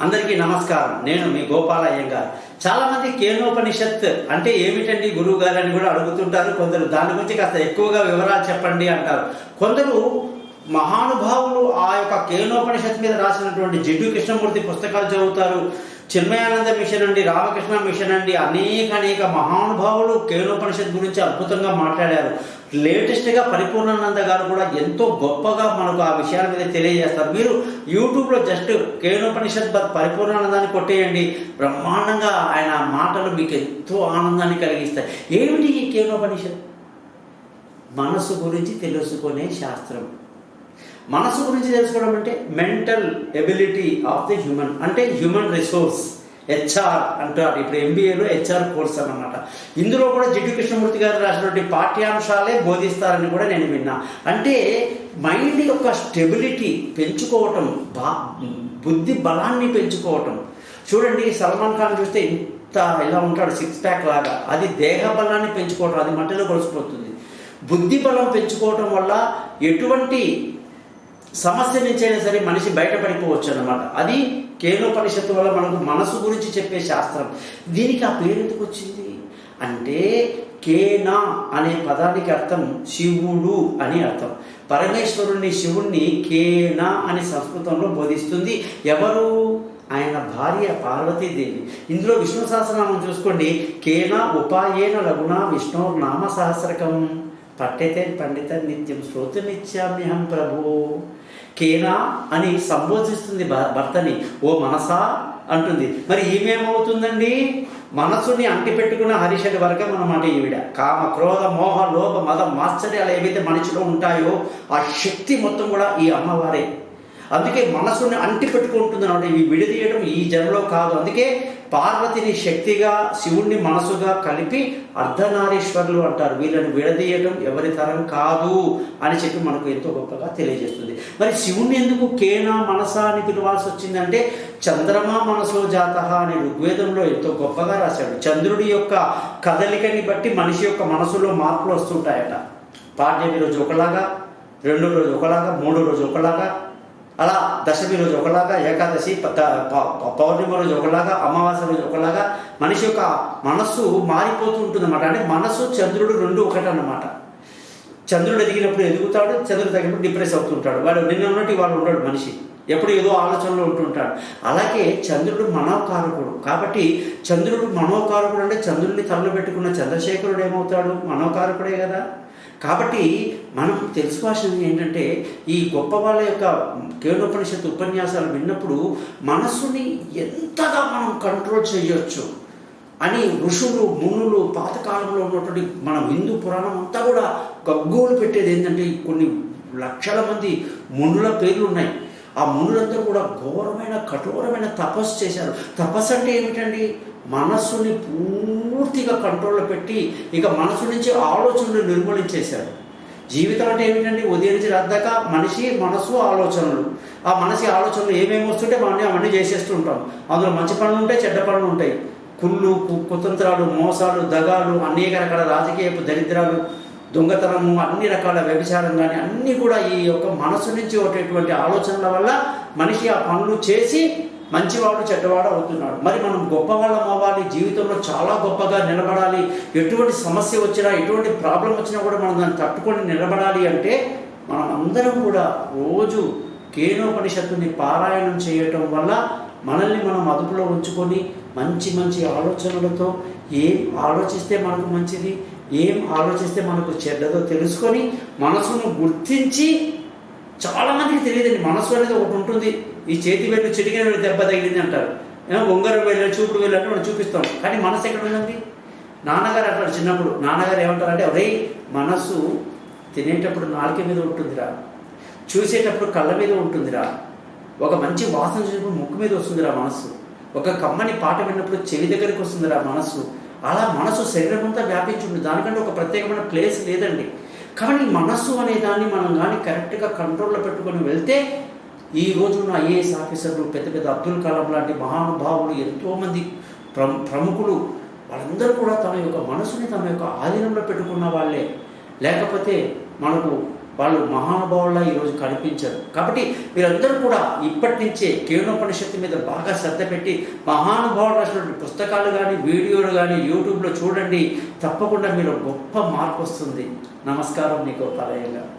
అందరికీ నమస్కారం. నేను మీ గోపాల అయ్యంగార్. చాలా మంది కేనోపనిషత్ అంటే ఏమిటండి గురువు గారు అని కూడా అడుగుతుంటారు. కొందరు దాని గురించి కాస్త ఎక్కువగా వివరాలు చెప్పండి అంటారు. కొందరు మహానుభావులు ఆ యొక్క కేనోపనిషత్ మీద రాసినటువంటి జిడ్డు కృష్ణమూర్తి పుస్తకాలు చదువుతారు. చిన్మయానంద మిషన్ అండి, రామకృష్ణ మిషన్ అండి, అనేక మహానుభావులు కేనోపనిషత్ గురించి అద్భుతంగా మాట్లాడారు. లేటెస్ట్గా పరిపూర్ణానంద గారు కూడా ఎంతో గొప్పగా మనకు ఆ విషయాల మీద తెలియజేస్తారు. మీరు యూట్యూబ్లో జస్ట్ కేనోపనిషత్ పరిపూర్ణానందాన్ని కొట్టేయండి, బ్రహ్మాండంగా ఆయన మాటలు మీకు ఎంతో ఆనందాన్ని కలిగిస్తాయి. ఏమిటి ఈ కేనోపనిషత్? మనసు గురించి తెలుసుకునే శాస్త్రం. మనసు గురించి తెలుసుకోవడం అంటే mental ability of the human, అంటే హ్యూమన్ రిసోర్స్, హెచ్ఆర్ అంటారు. ఇప్పుడు ఎంబీఏలో హెచ్ఆర్ కోర్స్ అన్నమాట. ఇందులో కూడా జిడ్డు కృష్ణమూర్తి గారు రాసినటువంటి పాఠ్యాంశాలే బోధిస్తారని కూడా నేను విన్నా. అంటే మైండ్ యొక్క స్టెబిలిటీ పెంచుకోవటం, బుద్ధి బలాన్ని పెంచుకోవటం. చూడండి, సల్మాన్ ఖాన్ చూస్తే ఇంత ఇలా ఉంటాడు, సిక్స్ ప్యాక్ లాగా. అది దేహ బలాన్ని పెంచుకోవటం, అది మట్టిలో కలిసిపోతుంది. బుద్ధి బలం పెంచుకోవటం వల్ల ఎటువంటి సమస్య నుంచైనా సరే మనిషి బయటపడిపోవచ్చు అన్నమాట. అది కేనోపనిషత్తు వల్ల మనకు మనసు గురించి చెప్పే శాస్త్రం. దీనికి ఆ పేరు ఎందుకు వచ్చింది అంటే, కేనా అనే పదానికి అర్థం శివుడు అని అర్థం. పరమేశ్వరుణ్ణి, శివుణ్ణి కేనా అని సంస్కృతంలో బోధిస్తుంది. ఎవరు? ఆయన భార్య పార్వతీదేవి. ఇందులో విష్ణు సహస్రనామం చూసుకోండి. కేనా ఉపాయేన లగుణ విష్ణోర్ నామ సహస్రకం పట్టెతే పండిత నిత్యం శ్రోతునిత్యామ్యహం ప్రభు. కేనా అని సంబోధిస్తుంది భర్తని. ఓ మనసా అంటుంది. మరి ఈమెమవుతుందండి? మనసుని అంటిపెట్టుకున్న హరిషడ్ వర్గం అన్నమాట ఈవిడ. కామ క్రోధ మోహ లోభ మద మాశ్చర్యాలు ఏవైతే మనిషిలో ఉంటాయో ఆ శక్తి మొత్తం కూడా ఈ అమ్మవారే. అందుకే మనసుని అంటిపెట్టుకుంటుంది అన్నమాట. ఇవి విడదీయడం ఈ జన్మలో కాదు. అందుకే పార్వతిని శక్తిగా, శివుణ్ణి మనసుగా కలిపి అర్ధనారీశ్వరులు అంటారు. వీళ్ళని విడదీయడం ఎవరి తరం కాదు అని చెప్పి మనకు ఎంతో గొప్పగా తెలియజేస్తుంది. మరి శివుణ్ణి ఎందుకు కేనా మనసా అని పిలవాల్సి వచ్చిందంటే, చంద్రమా మనసో జాత అని ఋగ్వేదంలో ఎంతో గొప్పగా రాశాడు. చంద్రుడి యొక్క కదలికని బట్టి మనిషి యొక్క మనసులో మార్పులు వస్తుంటాయట. పాడ్యమి రోజు ఒకలాగా, రెండో రోజు ఒకలాగా, మూడో రోజు ఒకలాగా, అలా దశమి రోజు ఒకలాగా, ఏకాదశి పౌర్ణమి రోజు ఒకలాగా, అమావాస్య రోజు ఒకలాగా మనిషి యొక్క మనస్సు మారిపోతూ ఉంటుంది అన్నమాట. అంటే మనసు చంద్రుడు రెండు ఒకటన్నమాట. చంద్రుడు ఎదిగినప్పుడు ఎదుగుతాడు, చంద్రుడు తగ్గినప్పుడు డిప్రెస్ అవుతుంటాడు. వాడు నిన్న ఉన్నట్టు వాడు ఉంటాడు. మనిషి ఎప్పుడు ఏదో ఆలోచనలో ఉంటుంటాడు. అలాగే చంద్రుడు మనోకారకుడు. కాబట్టి చంద్రుడు మనోకారకుడు అంటే చంద్రుడిని తరలు పెట్టుకున్న చంద్రశేఖరుడు ఏమవుతాడు? మనోకారకుడే కదా. కాబట్టి మనం తెలుసుకోవాల్సింది ఏంటంటే, ఈ గొప్ప వాళ్ళ యొక్క కేనోపనిషత్తు ఉపన్యాసాలు విన్నప్పుడు మనసుని ఎంతగా మనం కంట్రోల్ చేయొచ్చు అని ఋషులు, మునులు, పాతకాలంలో ఉన్నటువంటి మన హిందూ పురాణం అంతా కూడా గగ్గోలు పెట్టేది ఏంటంటే, కొన్ని లక్షల మంది మునుల పేర్లు ఉన్నాయి. ఆ మునులందరూ కూడా ఘోరమైన కఠోరమైన తపస్సు చేశారు. తపస్సు అంటే ఏమిటండి? మనస్సుని పూర్తిగా కంట్రోల్లో పెట్టి ఇక మనసు నుంచి ఆలోచనలు నిర్మూలించేశారు. జీవితం అంటే ఏమిటండి? ఉదయం నుంచి రాదాకా మనిషి మనసు ఆలోచనలు. ఆ మనిషి ఆలోచనలు ఏమేమి వస్తుంటే అవన్నీ చేసేస్తూ ఉంటాం. అందులో మంచి పనులు ఉంటాయి, చెడ్డ పనులు ఉంటాయి. కుళ్ళు, కుతంత్రాలు, మోసాలు, దగాలు, అనేక రకాల రాజకీయపు దరిద్రాలు, దొంగతనము, అన్ని రకాల వ్యభిచారం కానీ అన్నీ కూడా ఈ యొక్క మనసు నుంచి వచ్చేటువంటి ఆలోచనల వల్ల మనిషి ఆ పనులు చేసి మంచివాడు చెడ్డవాడు అవుతున్నాడు. మరి మనం గొప్పవాళ్ళం అవ్వాలి, జీవితంలో చాలా గొప్పగా నిలబడాలి, ఎటువంటి సమస్య వచ్చినా, ఎటువంటి ప్రాబ్లం వచ్చినా కూడా మనం దాన్ని తట్టుకొని నిలబడాలి అంటే మనం అందరం కూడా రోజు కేనోపనిషత్తుని పారాయణం చేయటం వల్ల మనల్ని మనం అదుపులో ఉంచుకొని మంచి ఆలోచనలతో ఏం ఆలోచిస్తే మనకు మంచిది, ఏం ఆలోచిస్తే మనకు చెడ్డదో తెలుసుకొని మనసును గుర్తించి. చాలామందికి తెలియదండి, మనసు అనేది ఒకటి ఉంటుంది. ఈ చేతి వేలు చిటికిన వేలు దెబ్బ తగిలింది అంటారు, ఉంగరం వేలు, చూపుడు వేలు అంటే మనం చూపిస్తాం. కానీ మనసు ఎక్కడ ఉందండి? నాన్నగారు అంటారు చిన్నప్పుడు. నాన్నగారు ఏమంటారంటే, ఒరే మనసు తినేటప్పుడు నాలుక మీద ఉంటుందిరా, చూసేటప్పుడు కళ్ళ మీద ఉంటుందిరా, ఒక మంచి వాసన చూసినప్పుడు ముక్కు మీద వస్తుందిరా మనసు, ఒక కమ్మని పాట విన్నప్పుడు చెవి దగ్గరికి వస్తుందిరా మనసు. అలా మనసు శరీరం అంతా వ్యాపించి ఉంటుంది. దానికంటే ఒక ప్రత్యేకమైన ప్లేస్ లేదండి. కాబట్టి మనస్సు అనే దాన్ని మనం కానీ కరెక్ట్గా కంట్రోల్లో పెట్టుకొని వెళ్తే, ఈ రోజున ఐఏఎస్ ఆఫీసర్లు, పెద్ద అబ్దుల్ కలాం లాంటి మహానుభావులు, ఎంతోమంది ప్రముఖులు, వాళ్ళందరూ కూడా తమ యొక్క మనసుని తమ యొక్క ఆధీనంలో పెట్టుకున్న వాళ్ళే. లేకపోతే మనకు వాళ్ళు మహానుభావుల్లా ఈరోజు కనిపించరు. కాబట్టి మీరందరూ కూడా ఇప్పటి నుంచే కేనోపనిషత్తు మీద బాగా శ్రద్ధ పెట్టి మహానుభావులు రాసినటువంటి పుస్తకాలు కానీ వీడియోలు కానీ యూట్యూబ్లో చూడండి. తప్పకుండా మీరు గొప్ప మార్పు వస్తుంది. నమస్కారం. మీ గోపాలయ్య గారు.